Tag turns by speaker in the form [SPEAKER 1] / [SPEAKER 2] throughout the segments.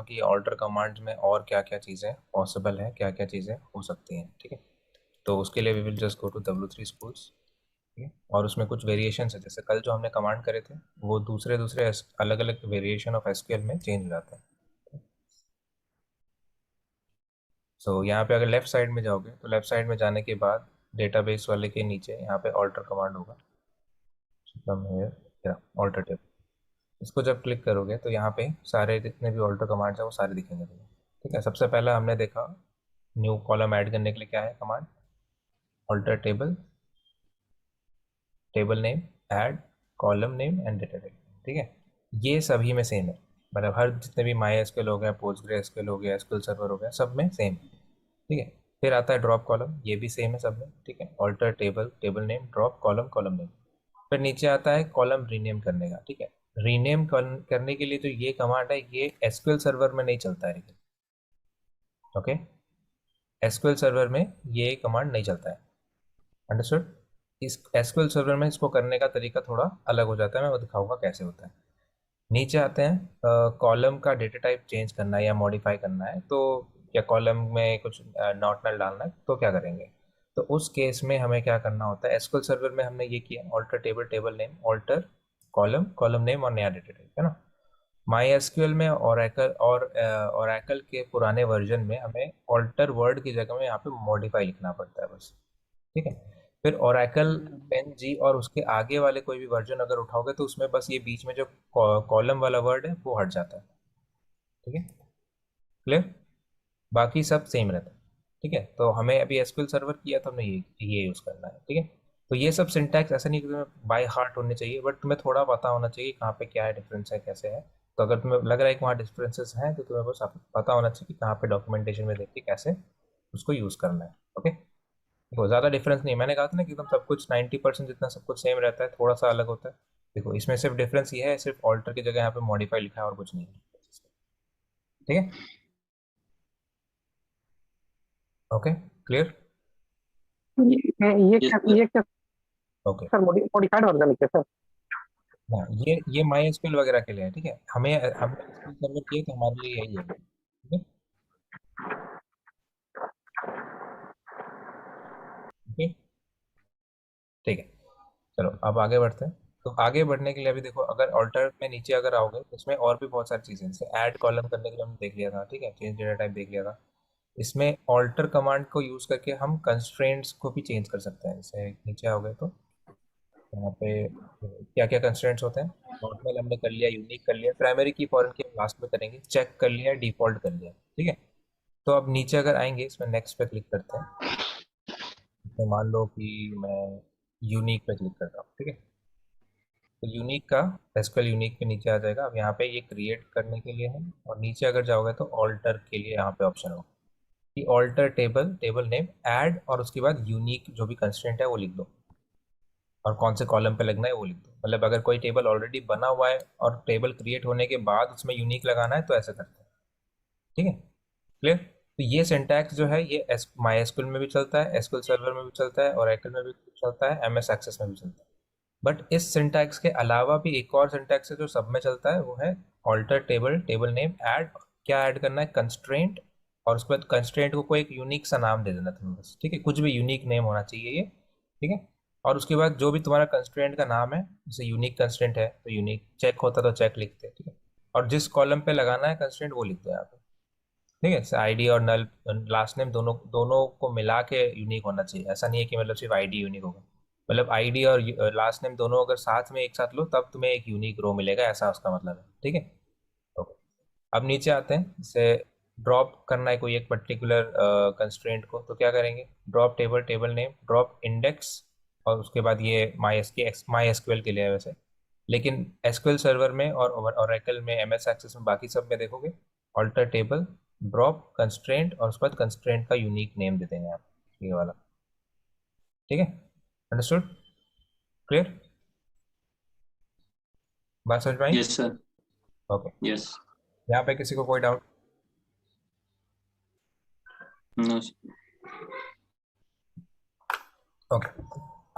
[SPEAKER 1] कि alter commands में और क्या क्या चीज़ें पॉसिबल है, क्या क्या चीज़ें हो सकती हैं। ठीक है, तो उसके लिए we will just go to W3 Schools। ठीक है, और उसमें कुछ वेरिएशन है, जैसे कल जो हमने कमांड करे थे वो दूसरे दूसरे अलग अलग वेरिएशन ऑफ एसक्यूएल में चेंज हो जाते हैं। सो यहाँ पे अगर लेफ्ट साइड में जाओगे तो लेफ्ट साइड में जाने के बाद डेटाबेस वाले के नीचे यहाँ पे ऑल्टर कमांड होगा, ऑल्टर टेबल। इसको जब क्लिक करोगे तो यहाँ पे सारे जितने भी ऑल्टर कमांड्स हैं वो सारे दिखेंगे तुम्हें। ठीक है, सबसे पहला हमने देखा न्यू कॉलम ऐड करने के लिए क्या है command, alter table, table name, add column name and data type. ठीक है, ये सभी में सेम है, मतलब हर जितने भी माई एसक्यूएल हो गया, पोस्टग्रे एसक्यूएल हो गया, एसक्यूएल सर्वर हो गया, सब में सेम। ठीक है, फिर आता है ड्रॉप कॉलम, ये भी सेम है सब में। ठीक है, alter table, table name, drop column, column name. फिर नीचे आता है कॉलम रीनेम करने का। ठीक है, रीनेम करने के लिए जो ये कमांड है ये एसक्यूएल सर्वर में नहीं चलता है लेकिन। ओके, एसक्यूएल सर्वर में ये कमांड नहीं चलता है, अंडरस्टूड। इस एसक्यूएल सर्वर में इसको करने का तरीका थोड़ा अलग हो जाता है, मैं वो दिखाऊंगा कैसे होता है। नीचे आते हैं कॉलम का डेटा टाइप चेंज करना है या मॉडिफाई करना है, तो या कॉलम में कुछ नॉट नल डालना है तो क्या करेंगे। तो उस केस में हमें क्या करना होता है, एसक्यूएल सर्वर में हमने ये किया alter table, table name, alter column, column name और नया डेटा टाइप, है ना। माई एसक्यूएल में ओरेकल और ओरेकल के पुराने वर्जन में हमें ऑल्टर वर्ड की जगह में यहाँ पे मॉडिफाई लिखना पड़ता है बस। ठीक है, फिर ओरेकल पेन जी और उसके आगे वाले कोई भी वर्जन अगर उठाओगे तो उसमें बस ये बीच में जो कॉलम वाला वर्ड है वो हट जाता है। ठीक है, क्लियर, बाकी सब सेम रहता है। ठीक है, तो हमें अभी एसक्यूएल सर्वर किया तो हमें ये यूज़ करना है। ठीक है, तो ये सब सिंटैक्स ऐसा नहीं कि तुम्हें बाय हार्ट होने चाहिए, बट तुम्हें थोड़ा पता होना चाहिए कहाँ पे क्या है, डिफरेंस है, कैसे है। तो अगर तुम्हें लग रहा है कि वहाँ डिफरेंसेस हैं तो तुम्हें बस पता होना चाहिए कि कहाँ पे डॉक्यूमेंटेशन में देख के कैसे उसको यूज़ करना है। ओके, देखो ज़्यादा डिफरेंस नहीं, मैंने कहा था ना कि एकदम सब कुछ 90% जितना सब कुछ सेम रहता है, थोड़ा सा अलग होता है। देखो इसमें सिर्फ डिफरेंस ये है, सिर्फ ऑल्टर की जगह यहाँ पे मॉडिफाई लिखा है और कुछ नहीं है। ठीक है, ओके, क्लियर।
[SPEAKER 2] ये
[SPEAKER 3] यस
[SPEAKER 2] क्या
[SPEAKER 3] सर।
[SPEAKER 2] ये क्या
[SPEAKER 1] ओके,
[SPEAKER 2] सर, मॉडिफाइड वर्जन है सर?
[SPEAKER 1] हाँ ये माई एसक्यूएल वगैरह के लिए है। ठीक है, हमें हमने एसक्यूएल सर्वर किए तो हमारे लिए यही है। ठीक है, ओके, ठीक है, चलो अब आगे बढ़ते हैं। तो आगे बढ़ने के लिए अभी देखो, अगर ऑल्टर में नीचे अगर आओगे तो इसमें और भी बहुत सारी चीज़ें हैं, जैसे ऐड कॉलम करने के लिए हमने देख लिया था। ठीक है, चेंज डेटा टाइप देख लिया था। इसमें ऑल्टर कमांड को यूज करके हम कंस्ट्रेंट्स को भी चेंज कर सकते हैं। जैसे नीचे आओगे तो यहाँ पे क्या क्या कंस्ट्रेंट्स होते हैं, नॉर्मल हमने कर लिया, यूनिक कर लिया, प्राइमरी की फॉरेन की हम लास्ट में करेंगे, चेक कर लिया, डिफॉल्ट कर लिया। ठीक है, तो अब नीचे अगर आएंगे इसमें नेक्स्ट पे क्लिक करते हैं, इसमें मान लो कि मैं यूनिक पे क्लिक करता हूँ। ठीक है, तो यूनिक का एसक्यूएल यूनिक पे नीचे आ जाएगा। अब यहाँ पे ये क्रिएट करने के लिए है, और नीचे अगर जाओगे तो ऑल्टर के लिए यहाँ पे ऑप्शन होगा कि alter table, table name, add और उसके बाद यूनिक जो भी कंस्ट्रेंट है वो लिख दो, और कौन से कॉलम पे लगना है वो लिख दो। मतलब अगर कोई टेबल ऑलरेडी बना हुआ है और टेबल क्रिएट होने के बाद उसमें यूनिक लगाना है तो ऐसा करते हैं। ठीक है, क्लियर। तो ये सिंटैक्स जो है ये माई एसक्यूएल में भी चलता है, एसक्यूएल सर्वर में भी चलता है, और ओरेकल में भी चलता है, एमएस एक्सेस में भी चलता है। बट इस सिंटैक्स के अलावा भी एक और सिंटैक्स है जो सब में चलता है, वो है alter table, table name, add. क्या ऐड करना है, कंस्ट्रेंट, और उसके बाद कंस्ट्रेंट को कोई एक यूनिक सा नाम दे देना तुम्हें बस। ठीक है, कुछ भी यूनिक नेम होना चाहिए ये। ठीक है, और उसके बाद जो भी तुम्हारा कंस्ट्रेंट का नाम है, जैसे यूनिक कंस्ट्रेंट है तो यूनिक, चेक होता तो चेक लिखते हैं। ठीक है, और जिस कॉलम पे लगाना है कंस्ट्रेंट वो लिख दो यहाँ पे। ठीक है, आईडी और नल, लास्ट नेम दोनों दोनों को मिला के यूनिक होना चाहिए। ऐसा नहीं है कि मतलब सिर्फ आईडी यूनिक होगा, मतलब आईडी और लास्ट नेम दोनों अगर साथ में एक साथ लो तब तुम्हें एक यूनिक रो मिलेगा, ऐसा उसका मतलब है। ठीक है, ओके, अब नीचे आते हैं। जैसे ड्रॉप करना है कोई एक पर्टिकुलर कंस्ट्रेंट को, तो क्या करेंगे, drop table, table name, drop index, और उसके बाद ये माई एसक्यूएल के लिए है वैसे, लेकिन एसक्यूएल सर्वर में और ओरेकल में, एमएस एक्सेस में, बाकी सब में देखोगे ऑल्टर टेबल, ड्रॉप कंस्ट्रेंट, और उसके बाद कंस्ट्रेंट का यूनिक नेम दे देंगे आप, ये वाला। ठीक है, अंडरस्टूड, क्लियर, बात समझ में आई।
[SPEAKER 3] Yes sir.
[SPEAKER 1] Okay,
[SPEAKER 3] yes.
[SPEAKER 1] यहाँ पे किसी को कोई डाउट।
[SPEAKER 3] नो।
[SPEAKER 1] ओके,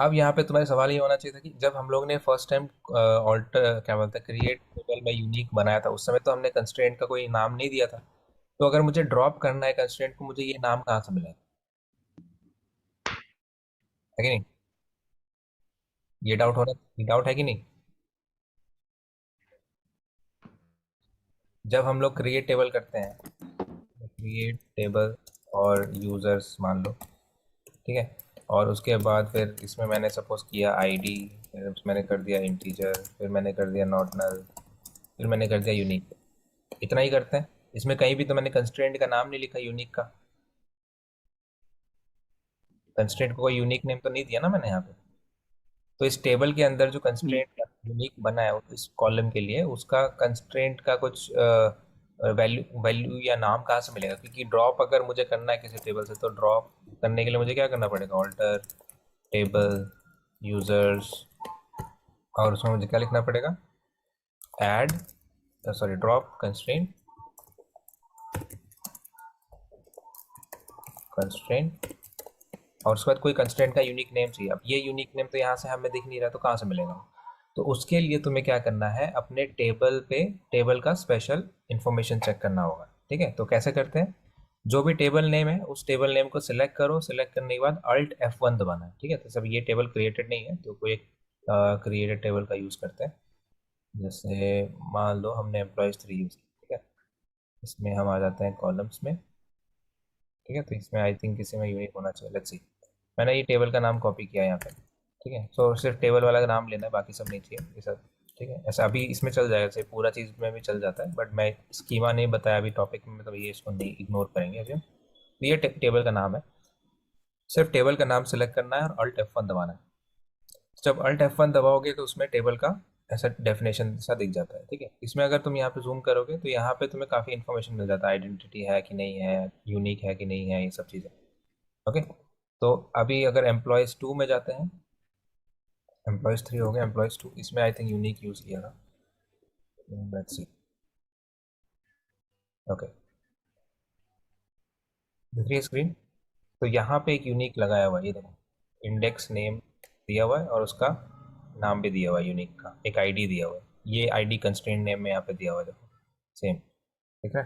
[SPEAKER 1] अब यहाँ पे तुम्हारे सवाल ये होना चाहिए था कि जब हम लोग ने फर्स्ट टाइम ऑल्टर क्या बोलते हैं क्रिएट टेबल में यूनिक बनाया था, उस समय तो हमने कंस्ट्रेंट का कोई नाम नहीं दिया था। तो अगर मुझे ड्रॉप करना है कंस्ट्रेंट को, मुझे ये नाम कहाँ से मिलेगा? है कि नहीं? ये डाउट हो रहा है, ये डाउट है कि नहीं? जब हम लोग क्रिएट टेबल करते हैं, क्रिएट टेबल और यूजर्स मान लो, ठीक है, और उसके बाद फिर इसमें मैंने सपोज किया आईडी, फिर मैंने कर दिया इंटीजर, फिर मैंने कर दिया नॉट नल, फिर मैंने कर दिया यूनिक। इतना ही करते हैं। इसमें कहीं भी तो मैंने कंस्ट्रेंट का नाम नहीं लिखा यूनिक का। कंस्ट्रेंट को कोई यूनिक नेम तो नहीं दिया ना मैंने यहाँ पे। तो इस टेबल के अंदर जो कंस्ट्रेंट यूनिक बना है इस कॉलम के लिए, उसका कंस्ट्रेंट का कुछ वैल्यू वैल्यू या नाम कहाँ से मिलेगा? क्योंकि ड्रॉप अगर मुझे करना है किसी टेबल से, तो ड्रॉप करने के लिए मुझे क्या करना पड़ेगा? ऑल्टर टेबल यूजर्स, और उसमें मुझे क्या लिखना पड़ेगा? Add, sorry, drop constraint, constraint, और उसके बाद कोई कंस्ट्रेंट का यूनिक नेम चाहिए। अब ये यूनिक नेम तो यहाँ से हमें दिख नहीं रहा, तो कहाँ से मिलेगा? तो उसके लिए तुम्हें क्या करना है, अपने टेबल पे टेबल का स्पेशल इंफॉर्मेशन चेक करना होगा। ठीक है, तो कैसे करते हैं? जो भी टेबल नेम है उस टेबल नेम को सिलेक्ट करो, सिलेक्ट करने के बाद अल्ट F1 दबाना है। ठीक है, तो सब ये टेबल क्रिएटेड नहीं है, तो कोई एक क्रिएटेड टेबल का यूज़ करते हैं। जैसे मान लो हमने एम्प्लॉयज़ 3 यूज़ किया, ठीक है, इसमें हम आ जाते हैं कॉलम्स में। ठीक है, तो इसमें आई थिंक किसी में यूनिक होना चाहिए, लेट्स सी। मैंने ये टेबल का नाम कॉपी किया है यहाँ पे। ठीक है, सो सिर्फ टेबल वाला का नाम लेना है, बाकी सब नहीं चाहिए ये सब। ठीक है, ऐसा अभी इसमें चल जाएगा, जैसे पूरा चीज़ में भी चल जाता है, बट मैं स्कीमा नहीं बताया अभी टॉपिक में, तो ये इसको नहीं इग्नोर करेंगे अभी हम। तो ये टेबल का नाम है। सिर्फ टेबल का नाम सेलेक्ट करना है और अल्ट F1 दबाना है। जब अल्ट F1 दबाओगे तो उसमें टेबल का ऐसा डेफिनेशन सा दिख जाता है। ठीक है, इसमें अगर तुम यहाँ पे जूम करोगे तो यहाँ पे तुम्हें काफ़ी इन्फॉर्मेशन मिल जाता है, आइडेंटिटी है कि नहीं है, यूनिक है कि नहीं है, ये सब चीज़ें। ओके, तो अभी अगर एम्प्लॉयज़ 2 में जाते हैं, एम्प्लॉयज़ 3 हो गया, एम्प्लॉयज़ 2, इसमें आई थिंक यूनिक यूज़ किया था। Let's see. ओके, दूसरी स्क्रीन। तो यहाँ पे एक यूनिक लगाया हुआ है, ये देखो, इंडेक्स नेम दिया हुआ है और उसका नाम भी दिया हुआ है यूनिक का, एक आईडी दिया हुआ है। ये आईडी कंस्ट्रेंट नेम में यहाँ पे दिया हुआ है, देखो सेम, ठीक है।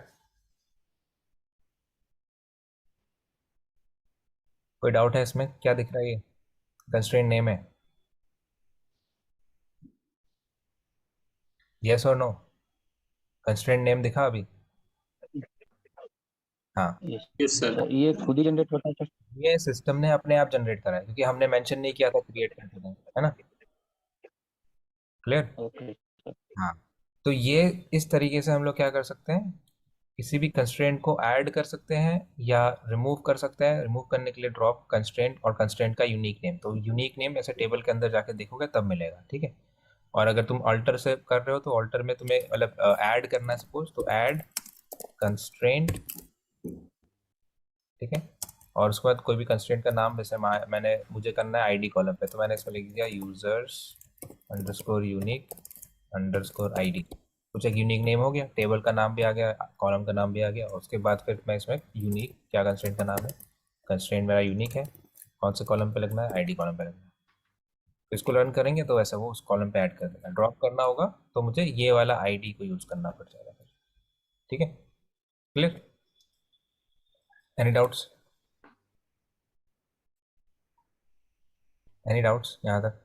[SPEAKER 1] कोई डाउट है इसमें? क्या दिख रहा है? ये कंस्ट्रेंट नेम है, यस और नो? कंस्ट्रेंट नेम दिखा अभी? हाँ,
[SPEAKER 2] यस
[SPEAKER 3] यस सर।
[SPEAKER 2] सर, ये खुद ही जनरेट होता है सर?
[SPEAKER 1] ये सिस्टम ने अपने आप जनरेट करा है, क्योंकि हमने मेंशन नहीं किया था क्रिएट करते टाइम, है ना? क्लियर?
[SPEAKER 2] Okay sir.
[SPEAKER 1] हाँ, तो ये इस तरीके से हम लोग क्या कर सकते हैं, किसी भी कंस्ट्रेंट को ऐड कर सकते हैं या रिमूव कर सकते हैं। रिमूव करने के लिए ड्रॉप कंस्ट्रेंट, और कंस्ट्रेंट का यूनिक नेम, तो यूनिक नेम ऐसे टेबल के अंदर जाके देखोगे तब मिलेगा। ठीक है, और अगर तुम अल्टर से कर रहे हो तो अल्टर में तुम्हें मतलब ऐड करना है सपोज, तो ऐड कंस्ट्रेंट, ठीक है, और उसके बाद कोई भी कंस्ट्रेंट का नाम, जैसे मैंने मुझे करना है आईडी कॉलम पे, तो मैंने इसमें लिख दिया users underscore unique underscore ID. कुछ एक यूनिक नेम हो गया, टेबल का नाम भी आ गया, कॉलम का नाम भी आ गया, और उसके बाद फिर मैं इसमें यूनिक, क्या कंस्ट्रेंट का नाम है, कंस्ट्रेंट मेरा यूनिक है, कौन से कॉलम पे लगना है, आईडी कॉलम पे लगना है। तो इसको लर्न करेंगे तो वैसा वो उस कॉलम पे ऐड कर देगा। ड्रॉप करना होगा तो मुझे ये वाला आईडी को यूज करना पड़ जाएगा फिर। ठीक है, clear? Any doubts? Any doubts यहाँ तक?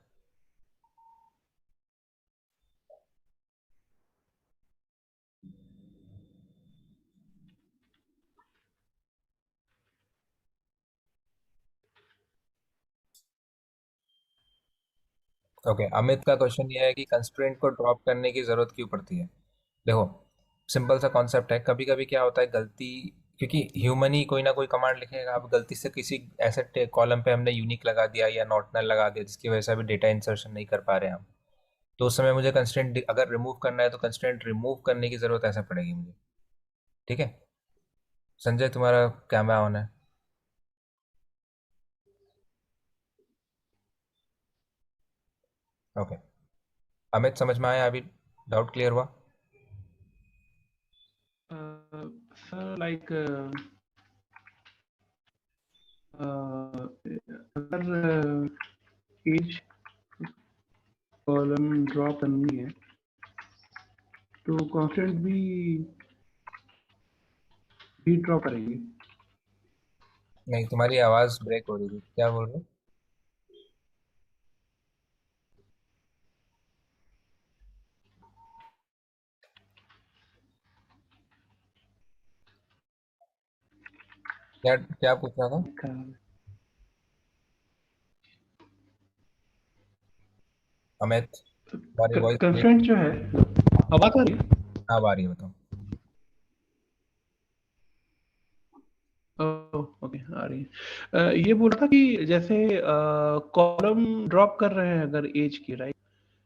[SPEAKER 1] ओके, अमित का क्वेश्चन ये है कि कंस्ट्रेंट को ड्रॉप करने की जरूरत क्यों पड़ती है? देखो, सिंपल सा कॉन्सेप्ट है। कभी कभी क्या होता है, गलती, क्योंकि ह्यूमन ही कोई ना कोई कमांड लिखेगा, अब गलती से किसी ऐसे कॉलम पे हमने यूनिक लगा दिया या नॉट नल लगा दिया, जिसकी वजह से अभी डेटा इंसर्शन नहीं कर पा रहे हैं हम। तो उस समय मुझे कंस्ट्रेंट अगर रिमूव करना है तो कंस्ट्रेंट रिमूव करने की जरूरत ऐसे पड़ेगी मुझे। ठीक है, संजय तुम्हारा कैमरा ऑन है। ओके, अमित समझ में आया अभी? डाउट क्लियर हुआ?
[SPEAKER 3] सर लाइक अगर एज कॉलम ड्रॉ करनी है तो कांस्टेंट भी ड्रॉ करेंगे।
[SPEAKER 1] नहीं, तुम्हारी आवाज ब्रेक हो रही थी, क्या बोल रहे हो? क्या क्या पूछ रहा था? अमित, तुम्हारी वॉइस ब्रेक।
[SPEAKER 3] कंस्ट्रेंट जो है, आवाज आ रही है?
[SPEAKER 1] अब आ रही है, बताओ।
[SPEAKER 3] ओके, आ रही है। ये बोल रहा था कि जैसे कॉलम ड्रॉप कर रहे हैं अगर एज की, राइट?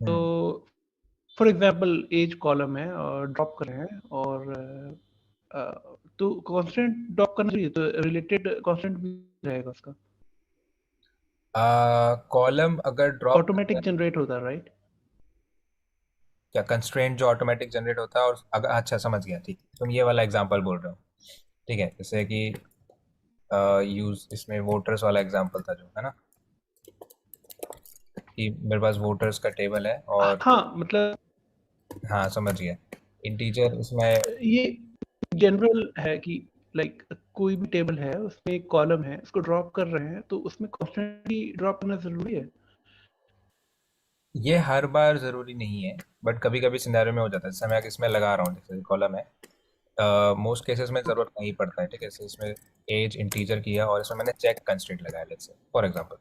[SPEAKER 3] तो
[SPEAKER 1] हम्म।
[SPEAKER 3] फॉर एग्जांपल एज कॉलम है और ड्रॉप कर रहे हैं और तो कांस्टेंट ड्रॉप करना चाहिए तो रिलेटेड कांस्टेंट भी रहेगा उसका,
[SPEAKER 1] कॉलम अगर ड्रॉप करते
[SPEAKER 3] ऑटोमेटिक
[SPEAKER 1] हैं,
[SPEAKER 3] जनरेट होता है, राइट?
[SPEAKER 1] क्या कंस्ट्रेंट जो ऑटोमेटिक जनरेट होता है, और अगर, अच्छा समझ गया, ठीक, तुम ये वाला एग्जांपल बोल रहे हो। ठीक है, जैसे कि यूज इसमें वोटर्स वाला एग्जांपल था जो, है ना, कि मेरे पास वोटर्स का टेबल है और,
[SPEAKER 3] हाँ, मतलब
[SPEAKER 1] हाँ समझ गया, इंटीजर इसमें।
[SPEAKER 3] ये जनरल है कि लाइक कोई भी टेबल है उसमें एक कॉलम है, उसको ड्रॉप कर रहे हैं तो उसमें कांस्टेंट भी ड्रॉप करना जरूरी है।
[SPEAKER 1] ये हर बार जरूरी नहीं है, बट कभी कभी सिनेरियो में हो जाता है, जैसे मैं इसमें लगा रहा हूँ, जैसे कॉलम है, मोस्ट केसेस में जरूरत नहीं पड़ता है, ठीक है, जैसे इसमें एज इंटीजर किया और इसमें मैंने चेक कंस्ट्रेंट लगाया, let's say for example.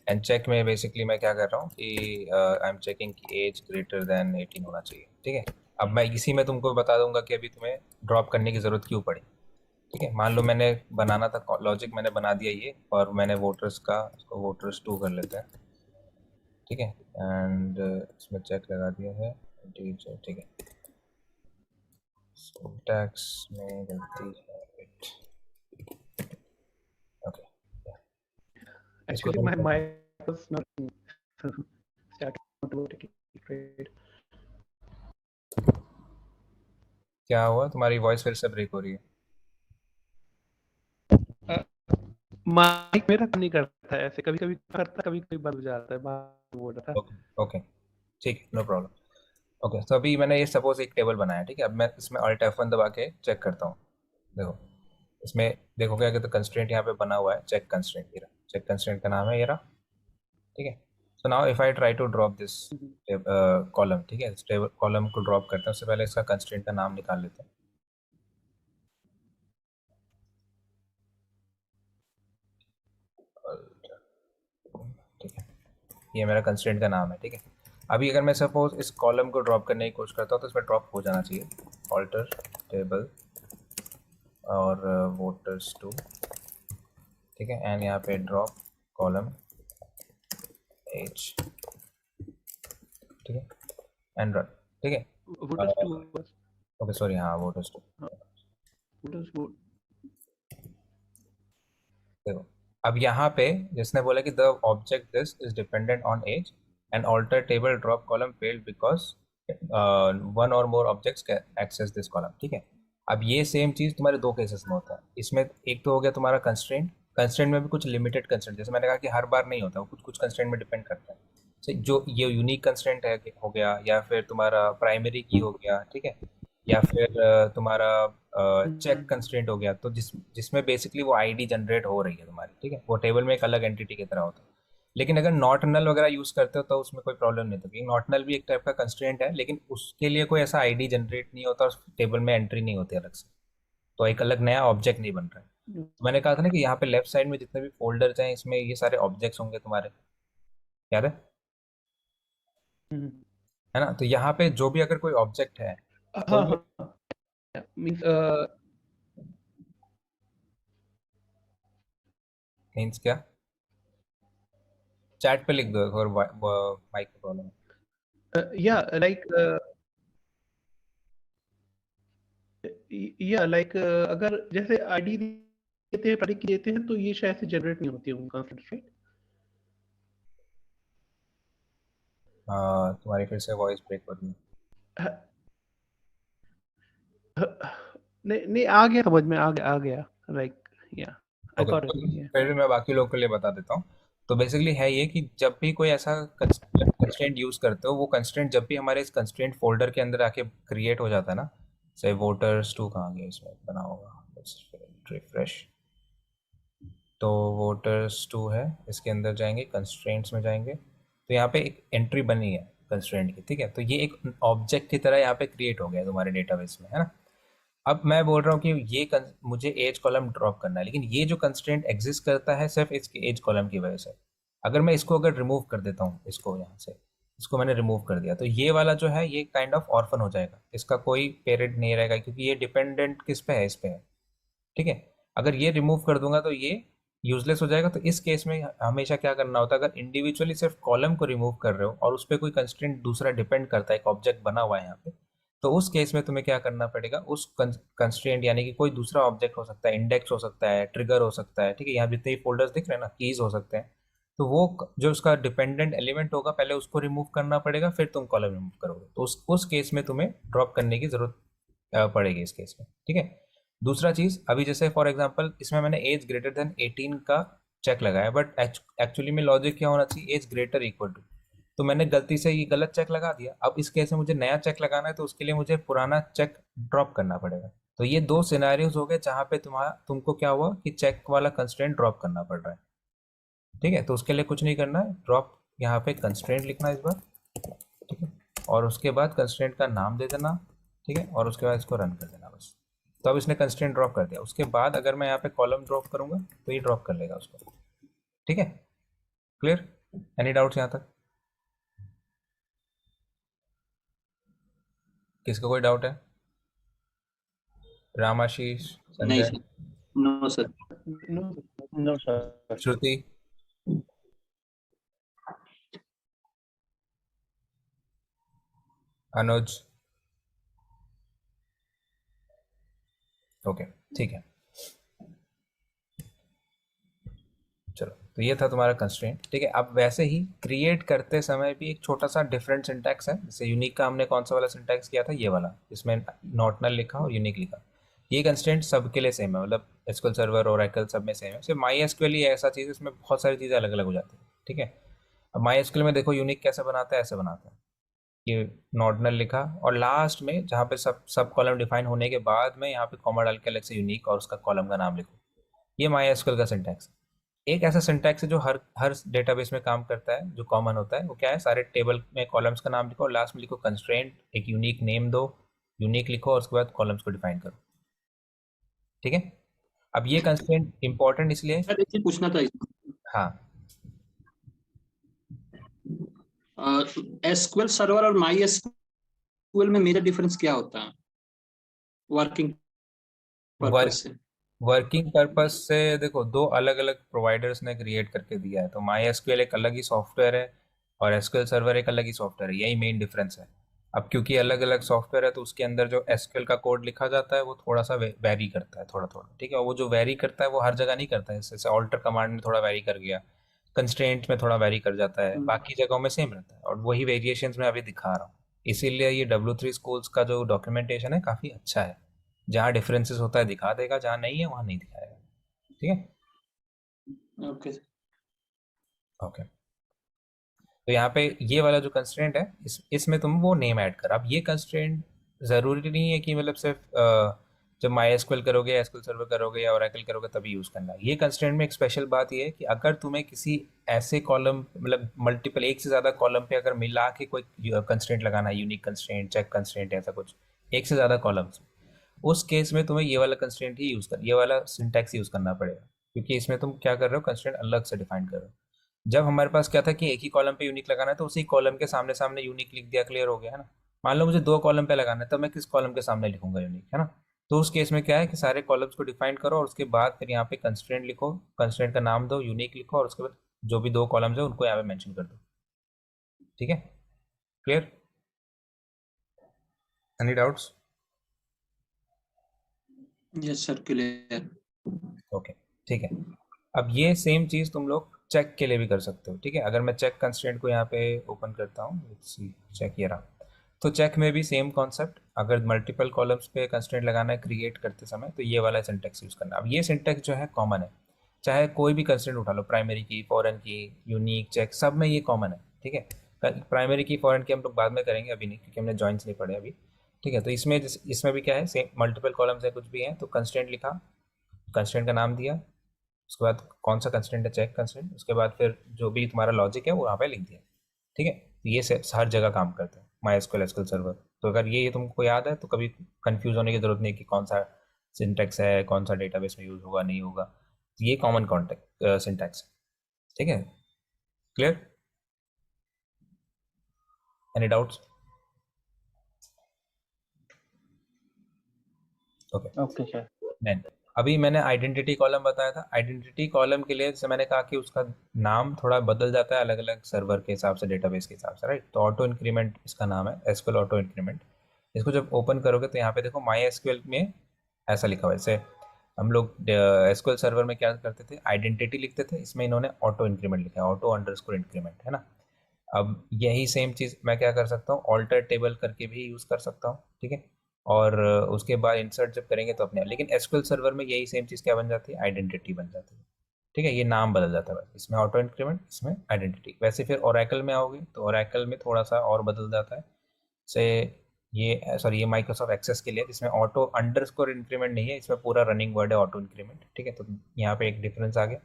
[SPEAKER 1] And check में बेसिकली मैं क्या कर रहा हूँ कि आई एम चेकिंग कि एज ग्रेटर देन 18 होना चाहिए, ठीक है। अब मैं इसी में तुमको बता दूंगा कि अभी तुम्हें ड्रॉप करने की जरूरत क्यों पड़ी। ठीक है, मान लो मैंने बनाना था लॉजिक, मैंने बना दिया ये, और मैंने वोटर्स का, इसको वोटर्स 2 कर लेते हैं, ठीक है। एंड इसमें चेक लगा दिया है, इंटीजर, ठीक है। सिंटैक्स में गलती है, वेट, ओके, इसको
[SPEAKER 3] एक्चुअली
[SPEAKER 1] तुम,
[SPEAKER 3] my my was not start automatically.
[SPEAKER 1] क्या हुआ, तुम्हारी वॉइस फिर से ब्रेक हो रही है।
[SPEAKER 3] माइक मेरा काम नहीं करता है ऐसे, कभी कभी करता, कभी कभी बंद हो जाता है, बात बोल रहा था।
[SPEAKER 1] ओके ओके, ठीक है, नो प्रॉब्लम। ओके, तो अभी मैंने ये सपोज एक टेबल बनाया, ठीक है, अब मैं इसमें Alt F1 दबा के चेक करता हूँ। देखो, इसमें देखोगे कि तो कंस्ट्रेंट यहाँ पे बना हुआ है, चेक कंस्ट्रेंट, ये रहा, चेक कंस्ट्रेंट का नाम है, ये रहा, ठीक है। So now if I try to drop this column, ठीक है, इस टेबल कॉलम को ड्रॉप करते हैं, उससे पहले इसका कंस्ट्रेंट का नाम निकाल लेते हैं। ठीक है, ये मेरा कंस्ट्रेंट का नाम है, ठीक है। अभी अगर मैं सपोज इस कॉलम को ड्रॉप करने की कोशिश करता हूँ तो इसमें ड्रॉप हो जाना चाहिए, ऑल्टर टेबल और वोटर्स 2, ठीक है, एंड यहाँ पे ड्रॉप कॉलम एज, ठीक है, एंड रन, ठीक है।
[SPEAKER 3] वोटर्स टू,
[SPEAKER 1] ओके सॉरी, हाँ वोटर्स 2।
[SPEAKER 3] वोटर्स वो
[SPEAKER 1] देखो, अब यहाँ पे जिसने बोला कि the object this is dependent on as and alter table drop column failed because one or more objects can access this column, ठीक है। अब ये सेम चीज तुम्हारे दो केसेस में होता है, इसमें एक तो हो गया तुम्हारा कंस्ट्रेंट, कंस्ट्रेंट में भी कुछ लिमिटेड कंस्ट्रेंट, जैसे मैंने कहा कि हर बार नहीं होता, वो कुछ कुछ कंस्ट्रेंट में डिपेंड करता है। जो ये यूनिक कंस्ट्रेंट है हो गया, या फिर तुम्हारा प्राइमरी की हो गया, ठीक है, या फिर तुम्हारा चेक कंस्ट्रेंट हो गया, तो जिसमें बेसिकली वो आईडी जनरेट हो रही है तुम्हारी, ठीक है, वो टेबल में एक अलग एंटिटी की तरह होता है। लेकिन अगर नॉट नल वगैरह यूज करते हो तो उसमें कोई प्रॉब्लम नहीं होती, क्योंकि नॉट नल भी एक टाइप का कंस्ट्रेंट है, लेकिन उसके लिए कोई ऐसा आईडी जनरेट नहीं होता और टेबल में एंट्री नहीं होती अलग से, तो एक अलग नया ऑब्जेक्ट नहीं बन रहा है। तो मैंने कहा था ना कि यहाँ पे लेफ्ट साइड में जितने भी फोल्डर्स हैं, इसमें ये सारे ऑब्जेक्ट्स होंगे तुम्हारे, याद है? है ना, तो यहाँ पे जो भी अगर कोई ऑब्जेक्ट है तो
[SPEAKER 3] हाँ
[SPEAKER 1] वो,
[SPEAKER 3] हाँ, मीन्स
[SPEAKER 1] मीन्स क्या, चैट पे लिख दो और माइक का प्रॉब्लम है।
[SPEAKER 3] या लाइक अगर जैसे आईडी देते हैं, तारीख देते हैं, तो ये शायद से जनरेट नहीं होती है उनका, राइट?
[SPEAKER 1] तुम्हारी फिर से वॉइस ब्रेक हो रही है।
[SPEAKER 3] नहीं नहीं, आ गया समझ में, आ गया लाइक, या आई
[SPEAKER 1] ओके,
[SPEAKER 3] गॉट
[SPEAKER 1] तो
[SPEAKER 3] इट।
[SPEAKER 1] फिर भी मैं बाकी लोग के लिए बता देता हूँ। तो बेसिकली है ये कि जब भी कोई ऐसा कंस्ट्रेंट यूज करते हो, वो कंस्ट्रेंट जब भी हमारे इस कंस्ट्रेंट फोल्डर के अंदर आके क्रिएट हो जाता है ना, से वोटर्स टू कहाँ गया, इसमें बना होगा, रिफ्रेश। तो वोटर्स टू है, इसके अंदर जाएंगे, कंस्ट्रेंट्स में जाएंगे, तो यहाँ पे एक एंट्री बनी है कंस्ट्रेंट की, ठीक है। तो ये एक ऑब्जेक्ट की तरह यहाँ पे क्रिएट हो गया है तुम्हारे डेटाबेस में, है ना। अब मैं बोल रहा हूँ कि मुझे एज कॉलम ड्रॉप करना है, लेकिन ये जो कंस्ट्रेंट एग्जिस्ट करता है सिर्फ इसके एज कॉलम की वजह से। अगर मैं इसको अगर रिमूव कर देता हूँ, इसको यहाँ से, इसको मैंने रिमूव कर दिया, तो ये वाला जो है ये काइंड ऑफ ऑर्फन हो जाएगा, इसका कोई पेरेंट नहीं रहेगा, क्योंकि ये डिपेंडेंट किस पे है, इस पे है, ठीक है। अगर ये रिमूव कर दूंगा तो ये यूजलेस हो जाएगा। तो इस केस में हमेशा क्या करना होता है, अगर इंडिविजुअली सिर्फ कॉलम को रिमूव कर रहे हो और उस पर कोई कंस्ट्रेंट दूसरा डिपेंड करता है, एक ऑब्जेक्ट बना हुआ है यहाँ पे, तो उस केस में तुम्हें क्या करना पड़ेगा, उस कंस्ट्रेंट यानी कि कोई दूसरा ऑब्जेक्ट हो सकता है, इंडेक्स हो सकता है, ट्रिगर हो सकता है, ठीक है, यहाँ जितने फोल्डर्स दिख रहे हैं ना, कीज हो सकते हैं, तो वो जो उसका डिपेंडेंट एलिमेंट होगा पहले उसको रिमूव करना पड़ेगा, फिर तुम कॉलम रिमूव करोगे, तो उस केस में तुम्हें ड्रॉप करने की जरूरत पड़ेगी इस केस में, ठीक है। दूसरा चीज, अभी जैसे फॉर एग्जांपल इसमें मैंने एज ग्रेटर देन 18 का चेक लगाया, बट एक्चुअली में लॉजिक क्या होना चाहिए, एज ग्रेटर इक्वल टू, तो मैंने गलती से ये गलत चेक लगा दिया। अब इस केस में मुझे नया चेक लगाना है, तो उसके लिए मुझे पुराना चेक ड्रॉप करना पड़ेगा। तो ये दो सिनेरियोज हो गए जहां पे तुमको क्या हुआ कि चेक वाला कंस्ट्रेंट ड्रॉप करना पड़ रहा है, ठीक है। तो उसके लिए कुछ नहीं करना है, ड्रॉप यहाँ पे कंस्ट्रेंट लिखना इस बार, ठीक है, और उसके बाद कंस्ट्रेंट का नाम दे देना, ठीक है, और उसके बाद इसको रन कर देना बस। तो अब इसने कंस्ट्रेंट ड्रॉप कर दिया, उसके बाद अगर मैं यहाँ पे कॉलम ड्रॉप करूंगा तो ये ड्रॉप कर लेगा उसको, ठीक है। क्लियर? एनी डाउट्स यहाँ तक? किसका कोई डाउट है? रामाशीष,
[SPEAKER 2] नहीं
[SPEAKER 1] Sanjay,
[SPEAKER 2] sir, no sir.
[SPEAKER 3] No sir.
[SPEAKER 1] Shruti, Anuj, okay, ठीक है। चलो, तो ये था तुम्हारा कंस्ट्रेंट, ठीक है। अब वैसे ही क्रिएट करते समय भी एक छोटा सा डिफरेंट सिंटैक्स है। जैसे यूनिक का हमने कौन सा वाला सिंटैक्स किया था, ये वाला, इसमें नॉट नल लिखा और यूनिक लिखा। ये कंस्ट्रेंट सबके लिए सेम है, मतलब एसक्यूएल सर्वर, ओरेकल सब में सेम है। सिर्फ माई एसक्यूएल ही ऐसा चीज़ है, इसमें बहुत सारी चीज़ें अलग अलग हो जाती है, ठीक है। अब माई एसक्यूएल में देखो यूनिक कैसे बनाता है, ऐसे बनाता है, ये नॉर्डनल लिखा, और लास्ट में जहाँ पे सब सब कॉलम डिफाइन होने के बाद में यहाँ पे कॉमा डाल के अलग से यूनिक और उसका कॉलम का नाम लिखो। ये माई एसक्यूएल का सिंटैक्स है। एक ऐसा सिंटैक्स है जो हर हर डेटाबेस में काम करता है, जो कॉमन होता है, वो क्या है, सारे टेबल में कॉलम्स का नाम लिखो और लास्ट में लिखो कंस्ट्रेंट, एक यूनिक नेम दो, यूनिक लिखो और उसके बाद कॉलम्स को डिफाइन करो, ठीक है। अब ये कंस्ट्रेंट इंपॉर्टेंट इसलिए,
[SPEAKER 2] सर एक चीज पूछना था,
[SPEAKER 1] हाँ,
[SPEAKER 2] एसक्यूएल सर्वर और माई एसक्यूएल में मेजर डिफरेंस क्या होता है वर्किंग पर्पज
[SPEAKER 1] वर्क
[SPEAKER 2] से?
[SPEAKER 1] वर्किंग पर्पस से देखो, दो अलग अलग प्रोवाइडर्स ने क्रिएट करके दिया है, तो माई एसक्यूएल एक अलग ही सॉफ्टवेयर है और एसक्यूएल सर्वर एक अलग ही सॉफ्टवेयर है, यही मेन डिफरेंस है। अब क्योंकि अलग अलग सॉफ्टवेयर है, तो उसके अंदर जो एसक्यूएल का कोड लिखा जाता है वो थोड़ा सा वेरी करता है, थोड़ा थोड़ा, ठीक है। और वो जो वेरी करता है वो हर जगह नहीं करता है, जैसे ऑल्टर कमांड में थोड़ा वेरी कर गया, कंस्ट्रेंट में थोड़ा वेरी कर जाता है, बाकी जगहों में सेम रहता है, और वही वेरिएशंस मैं अभी दिखा रहा हूँ। इसीलिए ये W3 स्कूल्स का जो डॉक्यूमेंटेशन है काफ़ी अच्छा है, जहाँ डिफरेंसेस होता है दिखा देगा, जहाँ नहीं है वहाँ नहीं दिखाएगा, ठीक है।
[SPEAKER 2] ओके।
[SPEAKER 1] ओके, तो यहाँ पे ये वाला जो कंस्ट्रेंट है, इसमें तुम वो नेम ऐड कर। अब ये कंस्ट्रेंट ज़रूरी नहीं है कि मतलब सिर्फ जब माई एसक्यूएल करोगे, एसक्यूएल सर्वर करोगे या ओरेकल करोगे तभी यूज़ करना है। ये कंस्ट्रेंट में एक स्पेशल बात ये है कि अगर तुम्हें किसी ऐसे कॉलम, मतलब मल्टीपल, एक से ज़्यादा कॉलम पे अगर मिला के कोई कंस्ट्रेंट लगाना है, यूनिक कंस्ट्रेंट, चेक कंस्ट्रेंट, ऐसा कुछ, एक से ज़्यादा कॉलम्स, उस केस में तुम्हें ये वाला कंस्ट्रेंट ही यूज़ कर, ये वाला सिंटैक्स यूज़ करना पड़ेगा, क्योंकि इसमें तुम क्या कर रहे हो, कंस्ट्रेंट अलग से डिफाइन कर रहे हो। जब हमारे पास क्या था कि एक ही कॉलम पे यूनिक लगाना है, तो उसी कॉलम के सामने सामने यूनिक लिख दिया, क्लियर हो गया, है ना। मान लो मुझे दो कॉलम पे लगाना है, तब मैं किस कॉलम के सामने लिखूंगा यूनिक, है ना। तो उस केस में क्या है कि सारे कॉलम्स को डिफाइन करो और उसके बाद फिर यहाँ पे कंस्ट्रेंट लिखो, कंस्ट्रेंट का नाम दो, यूनिक लिखो, और उसके बाद जो भी दो कॉलम्स है उनको यहाँ पे मेंशन कर दो, ठीक है। Clear? Any doubts?
[SPEAKER 2] Yes sir, clear.
[SPEAKER 1] Okay, ठीक है। अब ये सेम चीज़ तुम लोग चेक के लिए भी कर सकते हो, ठीक है। अगर मैं चेक कंस्ट्रेंट को यहाँ पे ओपन करता हूँ, लेट्स सी, चेक ये रहा, तो चेक में भी सेम कॉन्सेप्ट, अगर मल्टीपल कॉलम्स पे कंस्ट्रेंट लगाना है क्रिएट करते समय, तो ये वाला सिंटेक्स यूज़ करना। अब ये सिंटेक्स जो है कॉमन है, चाहे कोई भी कंस्ट्रेंट उठा लो, प्राइमरी की, फॉरेन की, यूनिक, चेक, सब में ये कॉमन है, ठीक है। प्राइमरी की फॉरेन की हम लोग बाद में करेंगे, अभी नहीं, क्योंकि हमने जॉइंट्स नहीं पढ़े अभी, ठीक है। तो इसमें भी क्या है, सेम मल्टीपल कॉलम्स है, कुछ भी है तो कंस्ट्रेंट लिखा, कंस्ट्रेंट का नाम दिया, उसके बाद कौन सा कंस्ट्रेंट है, चेक कंस्ट्रेंट, उसके बाद फिर जो भी तुम्हारा लॉजिक है वो वहाँ पे लिख दिया, ठीक है। तो ये हर जगह काम करता है माई एसक्यूएल एसक्यूएल सर्वर। तो अगर ये तुमको याद है तो कभी कंफ्यूज होने की जरूरत नहीं कि कौन सा सिंटैक्स है, कौन सा डेटाबेस में यूज होगा नहीं होगा, तो ये कॉमन कॉन्टेक्ट सिंटैक्स है, ठीक है। Clear? Any doubts? Okay.
[SPEAKER 3] Okay sir.
[SPEAKER 1] Then अभी मैंने आइडेंटिटी कॉलम बताया था, आइडेंटिटी कॉलम के लिए जैसे मैंने कहा कि उसका नाम थोड़ा बदल जाता है अलग अलग सर्वर के हिसाब से, डेटाबेस के हिसाब से, राइट। तो ऑटो इंक्रीमेंट इसका नाम है, एसक्यूएल ऑटो इंक्रीमेंट। इसको जब ओपन करोगे तो यहाँ पे देखो माई एसक्यूएल में ऐसा लिखा हुआ है, जैसे हम लोग एसक्यूएल सर्वर में क्या करते थे, आइडेंटिटी लिखते थे, इसमें इन्होंने ऑटो इंक्रीमेंट लिखा है, ऑटो अंडरस्कोर इंक्रीमेंट, है ना। अब यही सेम चीज़ मैं क्या कर सकता हूँ, ऑल्टर टेबल करके भी यूज़ कर सकता हूँ, ठीक है। और उसके बाद इंसर्ट जब करेंगे तो अपने, लेकिन एसक्यूएल सर्वर में यही सेम चीज़ क्या बन जाती है, आइडेंटिटी बन जाती है, ठीक है। ये नाम बदल जाता है बस, इसमें ऑटो इंक्रीमेंट, इसमें आइडेंटिटी। वैसे फिर ओरेकल में आओगे तो ओरेकल में थोड़ा सा और बदल जाता है, से ये सॉरी, ये माइक्रोसॉफ्ट एक्सेस के लिए, जिसमें ऑटो अंडरस्कोर इंक्रीमेंट नहीं है, इसमें पूरा रनिंग वर्ड है ऑटो इंक्रीमेंट, ठीक है। तो यहाँ पे एक डिफरेंस आ गया।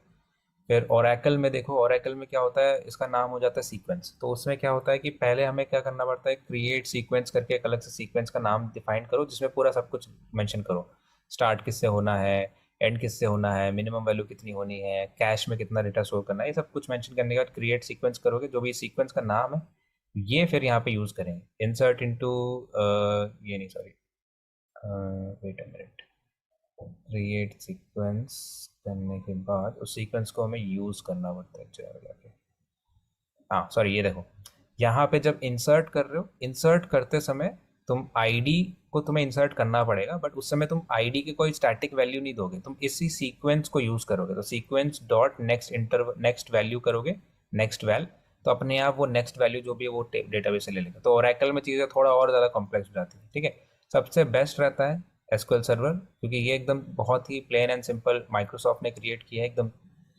[SPEAKER 1] फिर ओरेकल में देखो, ओरेकल में क्या होता है, इसका नाम हो जाता है सीक्वेंस। तो उसमें क्या होता है कि पहले हमें क्या करना पड़ता है, क्रिएट सीक्वेंस करके एक अलग से सीक्वेंस का नाम डिफाइन करो, जिसमें पूरा सब कुछ मेंशन करो, स्टार्ट किससे होना है, एंड किससे होना है, मिनिमम वैल्यू कितनी होनी है, कैश में कितना डेटा स्टोर करना है, ये सब कुछ मेंशन करने के बाद क्रिएट सीक्वेंस करोगे, जो भी सीक्वेंस का नाम है ये फिर यहाँ पे यूज करेंगे, इंसर्ट इनटू, ये नहीं sorry, wait a minute, create sequence करने के बाद उस सीक्वेंस को हमें यूज करना पड़ता है जगह जाके। हाँ सॉरी, ये देखो, यहाँ पे जब इंसर्ट कर रहे हो, इंसर्ट करते समय तुम आईडी को तुम्हें इंसर्ट करना पड़ेगा, बट उस समय तुम आईडी की कोई स्टैटिक वैल्यू नहीं दोगे, तुम इसी सीक्वेंस को यूज करोगे। तो sequence dot next inter next value करोगे, नेक्स्ट वैल, तो अपने आप वो नेक्स्ट वैल्यू जो भी है वो डेटाबेस से ले लेगा। तो ओरेकल में चीज़ें थोड़ा और ज़्यादा कॉम्प्लेक्स हो जाती है, ठीक है। सबसे बेस्ट रहता है एसक्यूएल सर्वर, क्योंकि ये एकदम बहुत ही प्लेन एंड सिंपल माइक्रोसॉफ्ट ने क्रिएट किया है, एकदम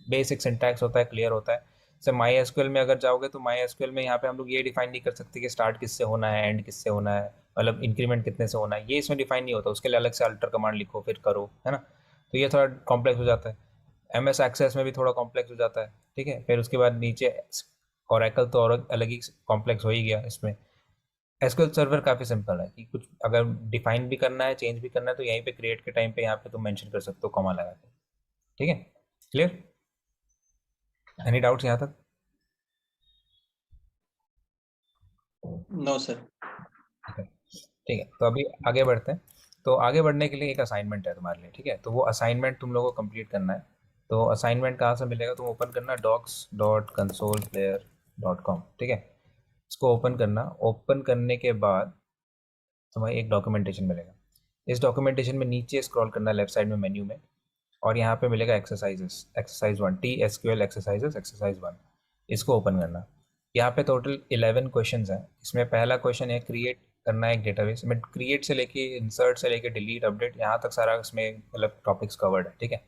[SPEAKER 1] बेसिक सिंटैक्स होता है, क्लियर होता है। जैसे माई एसक्यूएल में अगर जाओगे तो माई एसक्यूएल में यहाँ पे हम लोग ये डिफाइन नहीं कर सकते कि स्टार्ट किससे होना है, एंड किससे होना है, मतलब इंक्रीमेंट कितने से होना है, ये इसमें डिफाइन नहीं होता। उसके लिए अलग से अल्टर कमांड लिखो फिर करो, है ना। तो ये थोड़ा कॉम्प्लेक्स हो जाता है। एम एस एक्सेस में भी थोड़ा कॉम्प्लेक्स हो जाता है, ठीक है। फिर उसके बाद नीचे ओरेकल तो और अलग ही कॉम्प्लेक्स हो ही गया। इसमें एसक्यूएल सर्वर काफ़ी सिंपल है कि कुछ अगर डिफाइन भी करना है, चेंज भी करना है, तो यहीं पे क्रिएट के टाइम पे यहाँ पे तुम मेंशन कर सकते हो कॉमा लगा के, ठीक है। क्लियर? एनी डाउट्स यहाँ तक?
[SPEAKER 2] No sir.
[SPEAKER 1] ठीक है, ठीक है। तो अभी आगे बढ़ते हैं। तो आगे बढ़ने के लिए एक असाइनमेंट है तुम्हारे लिए, ठीक है। तो वो असाइनमेंट तुम लोगों को कंप्लीट करना है। तो असाइनमेंट कहाँ से मिलेगा, तुम ओपन करना docs.consoleplayer.com, ठीक है। इसको ओपन करना, ओपन करने के बाद तुम्हें एक डॉक्यूमेंटेशन मिलेगा। इस डॉक्यूमेंटेशन में नीचे स्क्रॉल करना, लेफ्ट साइड में मेन्यू में, और यहाँ पे मिलेगा exercises, exercise 1, TSQL exercises, exercise 1। इसको ओपन करना। यहाँ पे टोटल 11 क्वेश्चंस हैं। इसमें पहला क्वेश्चन है क्रिएट करना है एक डेटाबेस में, क्रिएट से लेके इंसर्ट से लेके डिलीट अपडेट यहाँ तक सारा इसमें मतलब टॉपिक्स कवर्ड है, ठीक है।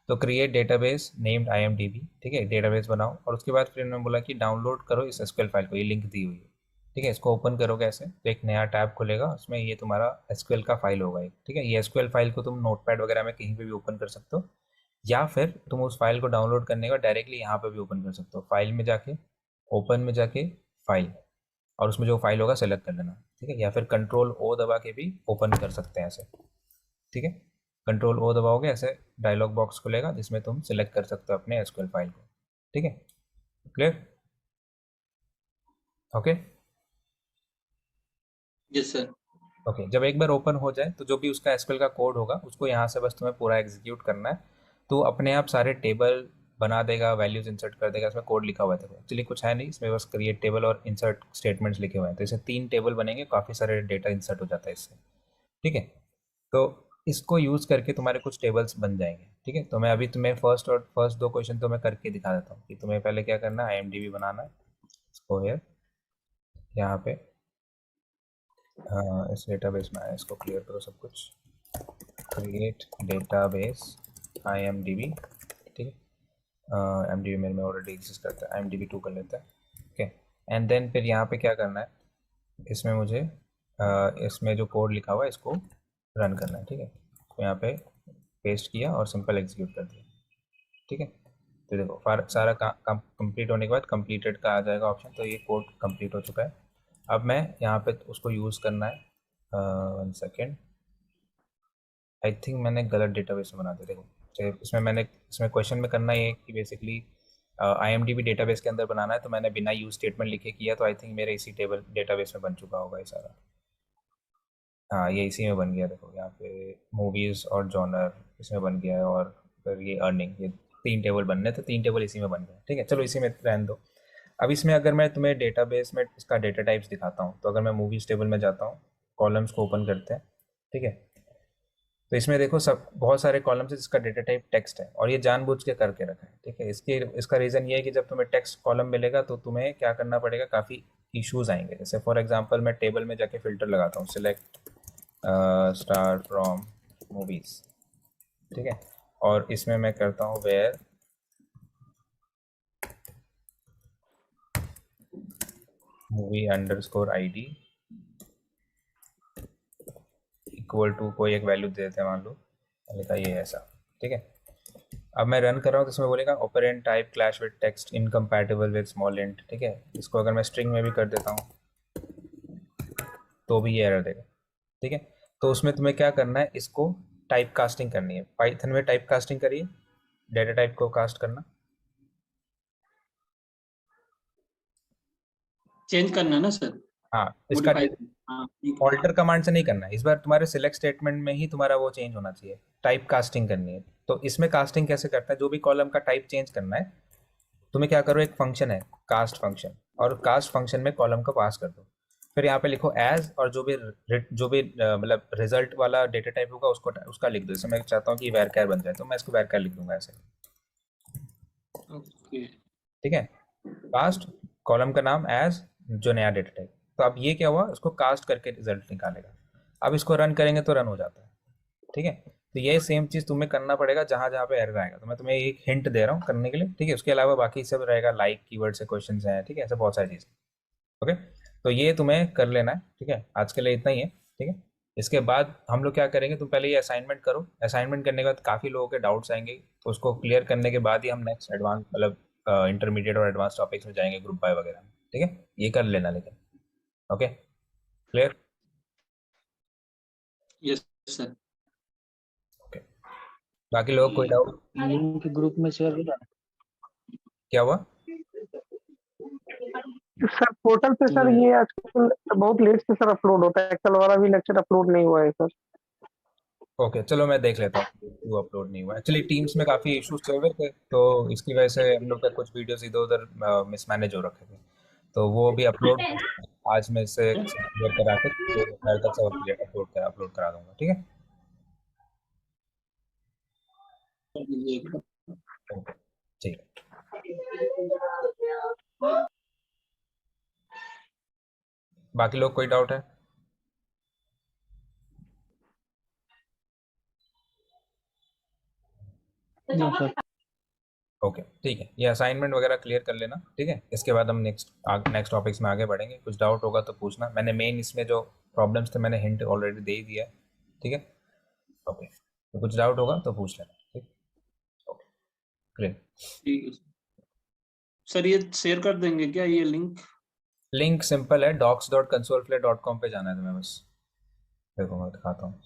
[SPEAKER 1] तो क्रिएट डेटाबेस नेम्ड IMDb, ठीक है, डेटाबेस बनाओ। और उसके बाद फिर इन्होंने बोला कि डाउनलोड करो इस SQL फाइल को, ये लिंक दी हुई है, ठीक है। इसको ओपन करोगे ऐसे तो एक नया टैब खुलेगा, उसमें ये तुम्हारा SQL का फाइल होगा एक, ठीक है। ये SQL फाइल को तुम नोटपैड वगैरह में कहीं पे भी ओपन कर सकते हो, या फिर तुम उस फाइल को डाउनलोड करने का डायरेक्टली यहाँ पे भी ओपन कर सकते हो। फाइल में जाके, ओपन में जाके फाइल, और उसमें जो फाइल होगा सेलेक्ट कर लेना, ठीक है। या फिर कंट्रोल O दबा के भी ओपन कर सकते हैं ऐसे, ठीक है। कंट्रोल O दबाओगे ऐसे डायलॉग बॉक्स खुलेगा जिसमें तुम सेलेक्ट कर सकते हो अपने SQL फाइल को, ठीक है। Clear? Okay.
[SPEAKER 2] Yes sir.
[SPEAKER 1] Okay, जब एक बार ओपन हो जाए तो जो भी उसका SQL का कोड होगा उसको यहाँ से बस तुम्हें पूरा एग्जीक्यूट करना है। तो अपने आप सारे टेबल बना देगा, वैल्यूज इंसर्ट कर देगा। इसमें कोड लिखा हुआ है, देखो एक्चुअली कुछ है नहीं इसमें, बस क्रिएट टेबल और इंसर्ट स्टेटमेंट्स लिखे हुए हैं। तो इसे 3 टेबल बनेंगे, काफ़ी सारे डेटा इंसर्ट हो जाता है इससे, ठीक है। तो इसको यूज़ करके तुम्हारे कुछ टेबल्स बन जाएंगे, ठीक है। तो मैं अभी तुम्हें फर्स्ट 2 क्वेश्चन तो मैं करके दिखा देता हूँ कि तुम्हें पहले क्या करना है, IMDb बनाना है। इसको यहाँ पे इस डेटाबेस में आया, इसको क्लियर करो सब कुछ, क्रिएट डेटाबेस IMDb, ठीक है। MDB मेरे में ऑलरेडी एग्जिस्ट करता है, IMDb2 कर लेता है। ओके, एंड देन फिर यहाँ पे क्या करना है, इसमें मुझे इसमें जो कोड लिखा हुआ है इसको रन करना है। ठीक है, तो यहाँ पे पेस्ट किया और सिंपल एग्जीक्यूट कर दिया। ठीक है, तो देखो सारा काम कंप्लीट होने के बाद कंप्लीटेड का आ जाएगा ऑप्शन, तो ये कोड कंप्लीट हो चुका है। अब मैं यहाँ पे उसको यूज़ करना है, 1 सेकेंड, आई थिंक मैंने गलत डेटाबेस में बना दिया। देखो इसमें क्वेश्चन में करना ये है कि बेसिकली IMDb डेटाबेस के अंदर बनाना है, तो मैंने बिना यूज स्टेटमेंट लिखे किया, तो आई थिंक मेरे इसी टेबल डेटाबेस में बन चुका होगा ये सारा। हाँ, ये इसी में बन गया। देखो यहाँ पे मूवीज़ और जॉनर इसमें बन गया है, और फिर ये अर्निंग, ये 3 टेबल बनने थे, 3 टेबल इसी में बन गए। ठीक है, चलो इसी में रहने दो। अब इसमें अगर मैं तुम्हें डेटाबेस में इसका डेटा टाइप्स दिखाता हूँ, तो अगर मैं मूवीज़ टेबल में जाता हूँ, कॉलम्स को ओपन करते हैं। ठीक है, तो इसमें देखो सब बहुत सारे कॉलम्स है जिसका डेटा टाइप टेक्स्ट है, और ये जानबूझ के करके रखा है। ठीक है, इसका रीज़न ये है कि जब तुम्हें टेक्स्ट कॉलम मिलेगा तो तुम्हें क्या करना पड़ेगा, काफ़ी इश्यूज आएंगे। जैसे फॉर एग्जांपल मैं टेबल में जाके फिल्टर लगाता हूँ, सिलेक्ट स्टार फ्रॉम मूवीज़। ठीक है, और इसमें मैं करता हूँ where movie underscore ID equal to कोई एक वैल्यू दे देते हैं, मान लो लिखा ये ऐसा। ठीक है, अब मैं रन कर रहा हूँ तो इसमें बोलेगा operand type clash with text incompatible with small int. ठीक है, इसको अगर मैं स्ट्रिंग में भी कर देता हूँ तो भी ये एरर देगा। ठीक है, तो उसमें तुम्हें क्या करना है, इसको टाइप कास्टिंग करनी है। पाइथन में टाइप कास्टिंग करिए, डेटा टाइप को कास्ट करना,
[SPEAKER 2] चेंज करना है ना सर,
[SPEAKER 1] हाँ इसका
[SPEAKER 2] मॉडिफाई। हाँ ठीक है।
[SPEAKER 1] ऑल्टर कमांड से नहीं करना है, इस बार तुम्हारे सिलेक्ट स्टेटमेंट में ही तुम्हारा वो चेंज होना चाहिए, टाइप कास्टिंग करनी है। तो इसमें कास्टिंग कैसे करता है, जो भी कॉलम का टाइप चेंज करना है, तुम्हें क्या करो, एक फंक्शन है कास्ट फंक्शन, और कास्ट फंक्शन में कॉलम को पास कर दो। फिर यहाँ पे लिखो एज, और जो भी मतलब रिजल्ट वाला डेटा टाइप होगा उसका लिख दो। जैसे मैं चाहता हूँ कि वैरकैर बन जाए, तो मैं इसको वैरकैर लिख दूंगा ऐसे।
[SPEAKER 2] ओके।
[SPEAKER 1] ठीक है, कास्ट, कॉलम का नाम एज, जो नया डेटा टाइप। तो अब ये क्या हुआ, उसको कास्ट करके रिजल्ट निकालेगा। अब इसको रन करेंगे तो रन हो जाता है। ठीक है, तो ये सेम चीज़ तुम्हें करना पड़ेगा जहाँ जहाँ पे एरर आएगा। तो मैं तुम्हें एक हिंट दे रहा हूँ करने के लिए। ठीक है, उसके अलावा बाकी सब रहेगा, लाइक कीवर्ड से क्वेश्चन हैं। ठीक है, ऐसे बहुत सारी चीज़। ओके, तो ये तुम्हें कर लेना है। ठीक है, आज के लिए इतना ही है। ठीक है, इसके बाद हम लोग क्या करेंगे, तुम पहले ये असाइनमेंट करो। असाइनमेंट करने के बाद काफ़ी लोगों के डाउट्स आएंगे, तो उसको क्लियर करने के बाद ही हम नेक्स्ट एडवांस मतलब इंटरमीडिएट और एडवांस टॉपिक्स में जाएंगे, ग्रुप बाय वगैरह में। ठीक है, ये कर लेना लेकिन। Okay, clear.
[SPEAKER 2] Yes sir.
[SPEAKER 1] Okay, बाकी लोग कोई डाउट?
[SPEAKER 3] लिंक ग्रुप में शेयर हो रहा
[SPEAKER 1] क्या हुआ?
[SPEAKER 4] सर पोर्टल पे सर ये आजकल बहुत लेट से सर अपलोड होता है, कल वाला भी लेक्चर अपलोड नहीं हुआ है सर।
[SPEAKER 1] ओके, चलो मैं देख लेता हूँ क्यों अपलोड नहीं हुआ। एक्चुअली टीम्स में काफ़ी इश्यूज चल रहे थे, तो इसकी वजह से हम लोग का कुछ वीडियोस इधर उधर मिसमैनेज हो रखे थे, तो वो भी अपलोड आज मैं इसे क्लियर करा के तो कल तक सब अपलोड करा दूंगा। ठीक है, ओके, ठीक है। बाकी लोग कोई डाउट है?
[SPEAKER 3] है। No sir.
[SPEAKER 1] ओके, ठीक है, ये असाइनमेंट वगैरह क्लियर कर लेना। ठीक है, इसके बाद हम नेक्स्ट टॉपिक्स में आगे बढ़ेंगे। कुछ डाउट होगा तो पूछना। मैंने मेन इसमें जो प्रॉब्लम्स थे मैंने हिंट ऑलरेडी दे ही दिया है। ठीक है, ओके, तो कुछ डाउट होगा तो पूछ लेना। ठीक, ओके, क्लियर।
[SPEAKER 2] ठीक है सर, ये शेयर कर देंगे क्या ये लिंक?
[SPEAKER 1] लिंक सिंपल है, docs.consoleflare.com पे जाना है तुम्हें बस। देखो मैं दिखाता हूँ,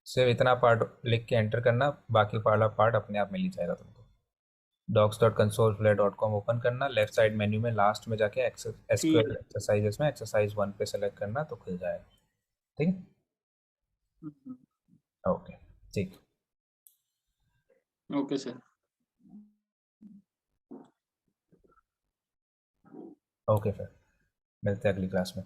[SPEAKER 1] सिर्फ इतना पार्ट लिख के एंटर करना, बाकी वाला पार्ट अपने आप मिल ही जाएगा तुमको। docs.consoleflare.com ओपन करना, लेफ्ट साइड मेन्यू में लास्ट में जाके
[SPEAKER 2] ठीक
[SPEAKER 1] एसक्यूएल एक्सरसाइजेस में एक्सरसाइज 1 पे सेलेक्ट करना, तो खुल जाएगा। ठीक है,
[SPEAKER 2] है।
[SPEAKER 1] ओके, ठीक,
[SPEAKER 2] ओके सर।
[SPEAKER 1] ओके, फिर मिलते हैं अगली क्लास में।